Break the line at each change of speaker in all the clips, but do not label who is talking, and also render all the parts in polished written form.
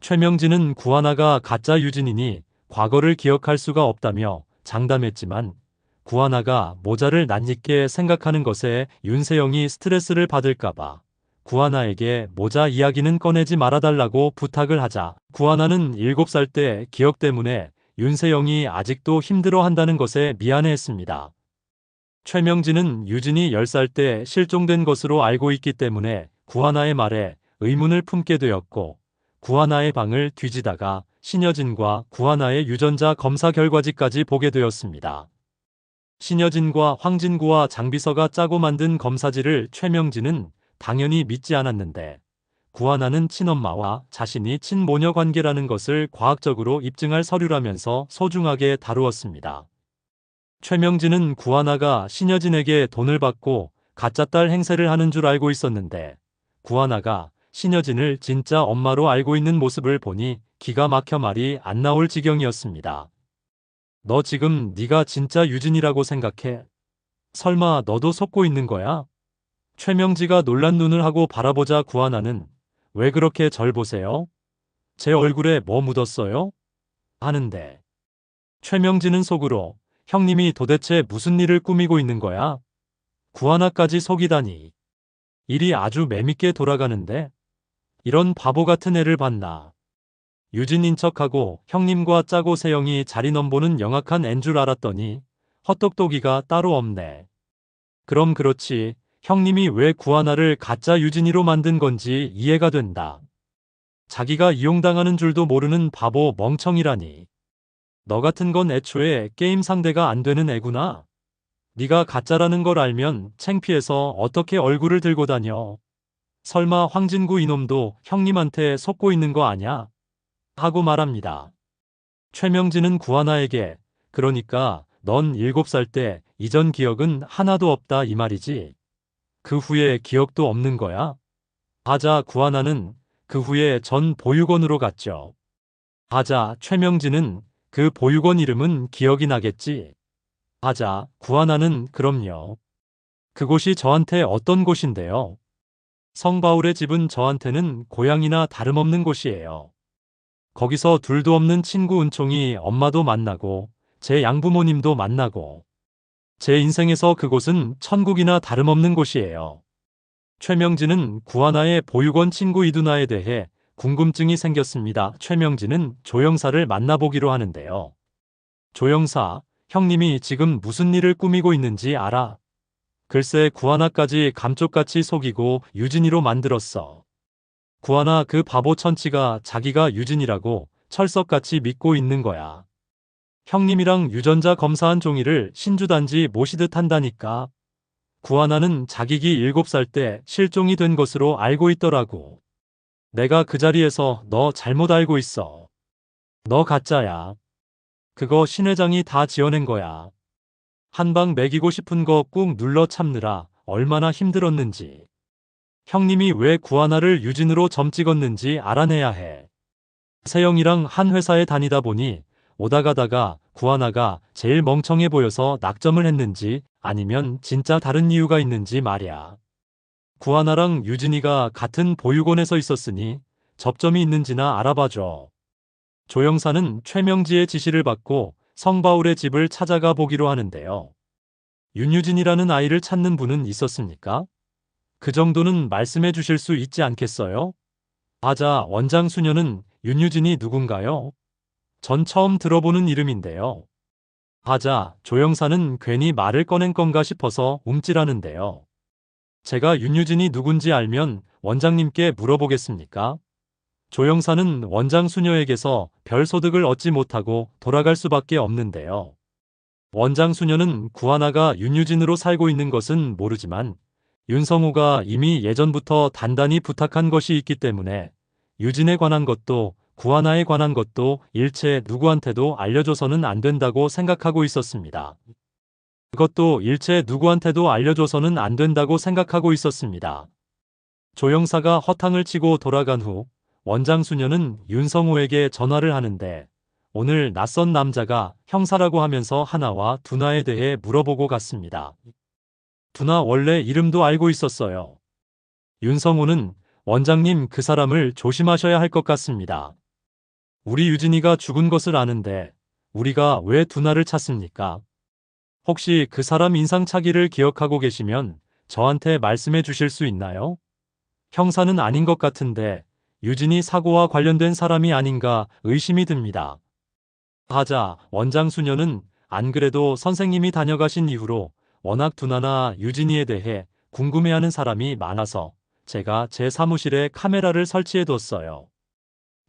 최명진은 구하나가 가짜 유진이니 과거를 기억할 수가 없다며 장담했지만 구하나가 모자를 낯익게 생각하는 것에 윤세영이 스트레스를 받을까봐 구하나에게 모자 이야기는 꺼내지 말아달라고 부탁을 하자 구하나는 7살 때 기억 때문에 윤세영이 아직도 힘들어한다는 것에 미안해했습니다. 최명진은 유진이 10살 때 실종된 것으로 알고 있기 때문에 구하나의 말에 의문을 품게 되었고 구하나의 방을 뒤지다가 신여진과 구하나의 유전자 검사 결과지까지 보게 되었습니다. 신여진과 황진구와 장비서가 짜고 만든 검사지를 최명진은 당연히 믿지 않았는데 구하나는 친엄마와 자신이 친모녀 관계라는 것을 과학적으로 입증할 서류라면서 소중하게 다루었습니다. 최명진은 구하나가 신여진에게 돈을 받고 가짜 딸 행세를 하는 줄 알고 있었는데 구하나가 신여진을 진짜 엄마로 알고 있는 모습을 보니 기가 막혀 말이 안 나올 지경이었습니다. 너 지금 네가 진짜 유진이라고 생각해? 설마 너도 속고 있는 거야? 최명지가 놀란 눈을 하고 바라보자 구하나는 왜 그렇게 절 보세요? 제 얼굴에 뭐 묻었어요? 하는데 최명지는 속으로 형님이 도대체 무슨 일을 꾸미고 있는 거야? 구하나까지 속이다니. 일이 아주 매밌게 돌아가는데 이런 바보 같은 애를 봤나. 유진인 척하고 형님과 짜고 세영이 자리 넘보는 영악한 앤 줄 알았더니 헛똑똑이가 따로 없네. 그럼 그렇지. 형님이 왜 구하나를 가짜 유진이로 만든 건지 이해가 된다. 자기가 이용당하는 줄도 모르는 바보 멍청이라니. 너 같은 건 애초에 게임 상대가 안 되는 애구나. 네가 가짜라는 걸 알면 창피해서 어떻게 얼굴을 들고 다녀. 설마 황진구 이놈도 형님한테 속고 있는 거 아냐? 하고 말합니다. 최명진은 구하나에게 그러니까 넌 7살 때 이전 기억은 하나도 없다 이 말이지. 그 후에 기억도 없는 거야? 하자 구하나는 그 후에 전 보육원으로 갔죠. 하자 최명진은 그 보육원 이름은 기억이 나겠지. 하자 구하나는 그럼요. 그곳이 저한테 어떤 곳인데요? 성바울의 집은 저한테는 고향이나 다름없는 곳이에요. 거기서 둘도 없는 친구 은총이 엄마도 만나고 제 양부모님도 만나고 제 인생에서 그곳은 천국이나 다름없는 곳이에요. 최명진은 구하나의 보육원 친구 이두나에 대해 궁금증이 생겼습니다. 최명진은 조영사를 만나보기로 하는데요. 조영사, 형님이 지금 무슨 일을 꾸미고 있는지 알아? 글쎄 구하나까지 감쪽같이 속이고 유진이로 만들었어. 구하나 그 바보 천치가 자기가 유진이라고 철석같이 믿고 있는 거야. 형님이랑 유전자 검사한 종이를 신주단지 모시듯 한다니까. 구하나는 자기기 7살 때 실종이 된 것으로 알고 있더라고. 내가 그 자리에서 너 잘못 알고 있어. 너 가짜야. 그거 신 회장이 다 지어낸 거야. 한 방 먹이고 싶은 거 꾹 눌러 참느라 얼마나 힘들었는지. 형님이 왜 구하나를 유진으로 점 찍었는지 알아내야 해. 세영이랑 한 회사에 다니다 보니 오다 가다가 구하나가 제일 멍청해 보여서 낙점을 했는지 아니면 진짜 다른 이유가 있는지 말이야. 구하나랑 유진이가 같은 보육원에서 있었으니 접점이 있는지나 알아봐줘. 조영사는 최명지의 지시를 받고 성바울의 집을 찾아가 보기로 하는데요. 윤유진이라는 아이를 찾는 분은 있었습니까? 그 정도는 말씀해 주실 수 있지 않겠어요? 하자 원장 수녀는 윤유진이 누군가요? 전 처음 들어보는 이름인데요. 하자 조영사는 괜히 말을 꺼낸 건가 싶어서 움찔하는데요. 제가 윤유진이 누군지 알면 원장님께 물어보겠습니까? 조영사는 원장 수녀에게서 별 소득을 얻지 못하고 돌아갈 수밖에 없는데요. 원장 수녀는 구하나가 윤유진으로 살고 있는 것은 모르지만 윤성우가 이미 예전부터 단단히 부탁한 것이 있기 때문에 유진에 관한 것도 구하나에 관한 것도 일체 누구한테도 알려줘서는 안 된다고 생각하고 있었습니다. 그것도 일체 누구한테도 알려줘서는 안 된다고 생각하고 있었습니다. 조영사가 허탕을 치고 돌아간 후 원장 수녀는 윤성우에게 전화를 하는데 오늘 낯선 남자가 형사라고 하면서 하나와 두나에 대해 물어보고 갔습니다. 두나 원래 이름도 알고 있었어요. 윤성우는 원장님 그 사람을 조심하셔야 할 것 같습니다. 우리 유진이가 죽은 것을 아는데 우리가 왜 두나를 찾습니까? 혹시 그 사람 인상착의를 기억하고 계시면 저한테 말씀해 주실 수 있나요? 형사는 아닌 것 같은데 유진이 사고와 관련된 사람이 아닌가 의심이 듭니다. 하자 원장 수녀는 안 그래도 선생님이 다녀가신 이후로 워낙 두나나 유진이에 대해 궁금해하는 사람이 많아서 제가 제 사무실에 카메라를 설치해 뒀어요.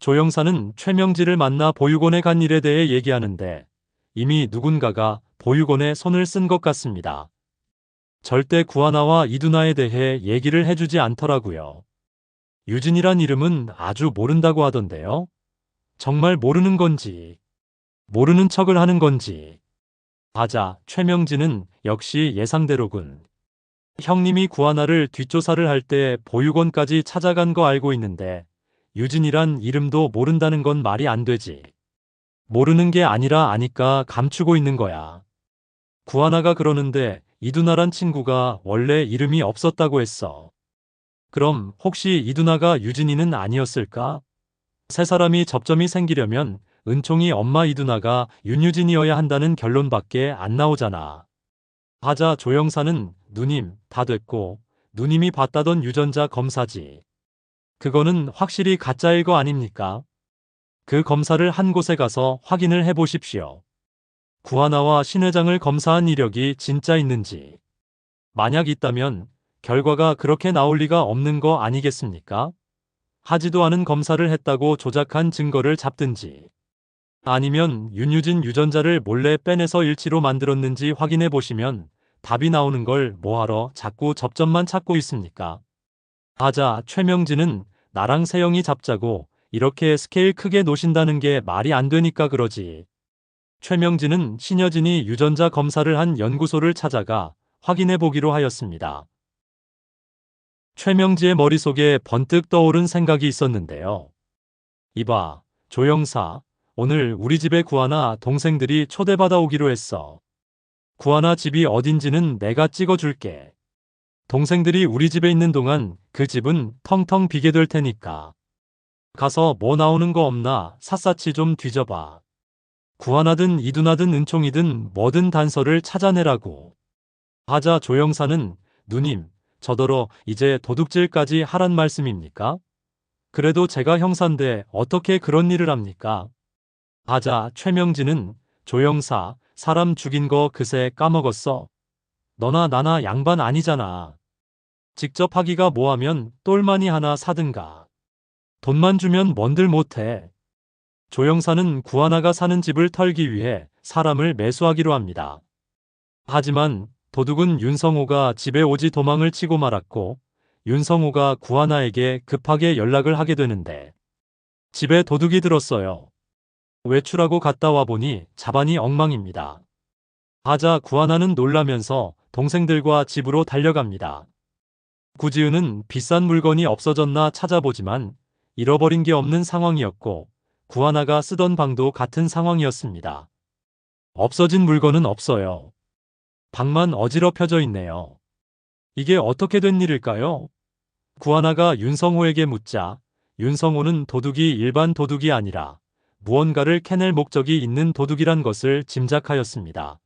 조 형사는 최명지를 만나 보육원에 간 일에 대해 얘기하는데 이미 누군가가 보육원에 손을 쓴 것 같습니다. 절대 구하나와 이두나에 대해 얘기를 해주지 않더라고요. 유진이란 이름은 아주 모른다고 하던데요. 정말 모르는 건지, 모르는 척을 하는 건지. 하자 최명진은 역시 예상대로군. 형님이 구하나를 뒷조사를 할 때 보육원까지 찾아간 거 알고 있는데 유진이란 이름도 모른다는 건 말이 안 되지. 모르는 게 아니라 아니까 감추고 있는 거야. 구하나가 그러는데 이두나란 친구가 원래 이름이 없었다고 했어. 그럼 혹시 이두나가 유진이는 아니었을까? 세 사람이 접점이 생기려면 은총이 엄마 이두나가 윤유진이어야 한다는 결론밖에 안 나오잖아. 하자 조영사는 누님 다 됐고 누님이 봤다던 유전자 검사지. 그거는 확실히 가짜일 거 아닙니까? 그 검사를 한 곳에 가서 확인을 해보십시오. 구하나와 신 회장을 검사한 이력이 진짜 있는지. 만약 있다면 결과가 그렇게 나올 리가 없는 거 아니겠습니까? 하지도 않은 검사를 했다고 조작한 증거를 잡든지. 아니면 윤유진 유전자를 몰래 빼내서 일치로 만들었는지 확인해 보시면 답이 나오는 걸 뭐하러 자꾸 접점만 찾고 있습니까? 하자 최명진은 나랑 세영이 잡자고 이렇게 스케일 크게 노신다는 게 말이 안 되니까 그러지. 최명진은 신여진이 유전자 검사를 한 연구소를 찾아가 확인해 보기로 하였습니다. 최명지의 머릿속에 번뜩 떠오른 생각이 있었는데요. 이봐, 조영사, 오늘 우리 집에 구하나 동생들이 초대받아 오기로 했어. 구하나 집이 어딘지는 내가 찍어줄게. 동생들이 우리 집에 있는 동안 그 집은 텅텅 비게 될 테니까. 가서 뭐 나오는 거 없나 샅샅이 좀 뒤져봐. 구하나든 이두나든 은총이든 뭐든 단서를 찾아내라고. 하자 조영사는 누님, 저더러 이제 도둑질까지 하란 말씀입니까? 그래도 제가 형사인데 어떻게 그런 일을 합니까? 하자 최명진은 조영사, 사람 죽인 거 그새 까먹었어. 너나 나나 양반 아니잖아. 직접 하기가 뭐하면 똘마니 하나 사든가. 돈만 주면 뭔들 못해. 조영사는 구하나가 사는 집을 털기 위해 사람을 매수하기로 합니다. 하지만 도둑은 윤성호가 집에 오지 도망을 치고 말았고 윤성호가 구하나에게 급하게 연락을 하게 되는데 집에 도둑이 들었어요. 외출하고 갔다 와보니 잡안이 엉망입니다. 하자 구하나는 놀라면서 동생들과 집으로 달려갑니다. 구지은은 비싼 물건이 없어졌나 찾아보지만 잃어버린 게 없는 상황이었고 구하나가 쓰던 방도 같은 상황이었습니다. 없어진 물건은 없어요. 방만 어지럽혀져 있네요. 이게 어떻게 된 일일까요? 구하나가 윤성호에게 묻자 윤성호는 도둑이 일반 도둑이 아니라 무언가를 캐낼 목적이 있는 도둑이란 것을 짐작하였습니다.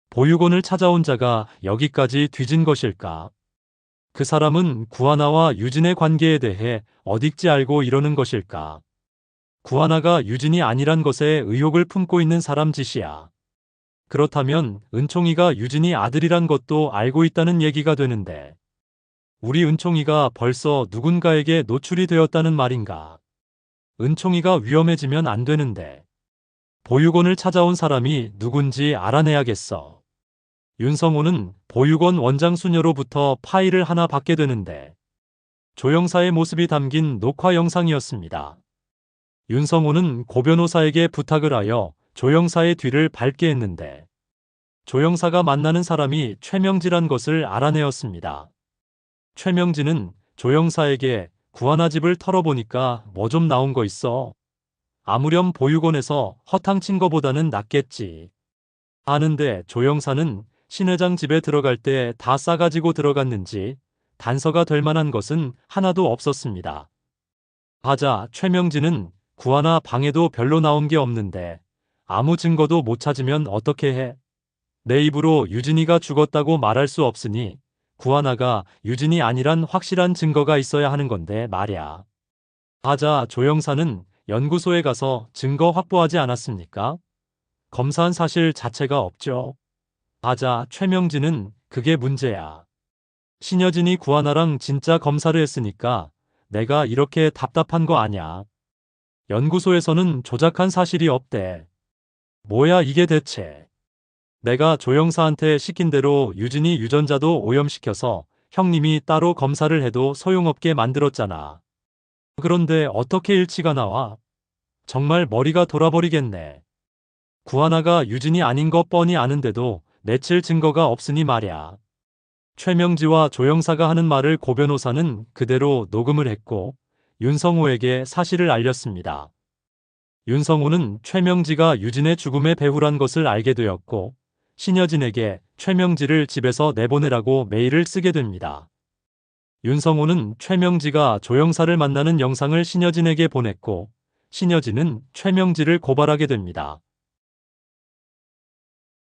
보육원을 찾아온 자가 여기까지 뒤진 것일까? 그 사람은 구하나와 유진의 관계에 대해 어딕지 알고 이러는 것일까? 구하나가 유진이 아니란 것에 의혹을 품고 있는 사람 짓이야. 그렇다면 은총이가 유진이 아들이란 것도 알고 있다는 얘기가 되는데 우리 은총이가 벌써 누군가에게 노출이 되었다는 말인가? 은총이가 위험해지면 안 되는데 보육원을 찾아온 사람이 누군지 알아내야겠어. 윤성호는 보육원 원장 수녀로부터 파일을 하나 받게 되는데 조영사의 모습이 담긴 녹화 영상이었습니다. 윤성호는 고 변호사에게 부탁을 하여 조영사의 뒤를 밟게 했는데 조영사가 만나는 사람이 최명지란 것을 알아내었습니다. 최명지는 조영사에게 구하나 집을 털어보니까 뭐 좀 나온 거 있어. 아무렴 보육원에서 허탕친 거보다는 낫겠지. 아는데 조영사는 신 회장 집에 들어갈 때 다 싸가지고 들어갔는지 단서가 될 만한 것은 하나도 없었습니다. 하자 최명지는 구하나 방에도 별로 나온 게 없는데 아무 증거도 못 찾으면 어떻게 해? 내 입으로 유진이가 죽었다고 말할 수 없으니 구하나가 유진이 아니란 확실한 증거가 있어야 하는 건데 말야. 하자 조영사는 연구소에 가서 증거 확보하지 않았습니까? 검사한 사실 자체가 없죠. 하자 최명진은 그게 문제야. 신여진이 구하나랑 진짜 검사를 했으니까 내가 이렇게 답답한 거 아냐. 연구소에서는 조작한 사실이 없대. 뭐야 이게 대체. 내가 조영사한테 시킨 대로 유진이 유전자도 오염시켜서 형님이 따로 검사를 해도 소용없게 만들었잖아. 그런데 어떻게 일치가 나와? 정말 머리가 돌아버리겠네. 구하나가 유진이 아닌 것 뻔히 아는데도 내칠 증거가 없으니 말야. 최명지와 조영사가 하는 말을 고 변호사는 그대로 녹음을 했고 윤성호에게 사실을 알렸습니다. 윤성호는 최명지가 유진의 죽음의 배후란 것을 알게 되었고 신여진에게 최명지를 집에서 내보내라고 메일을 쓰게 됩니다. 윤성호는 최명지가 조영사를 만나는 영상을 신여진에게 보냈고 신여진은 최명지를 고발하게 됩니다.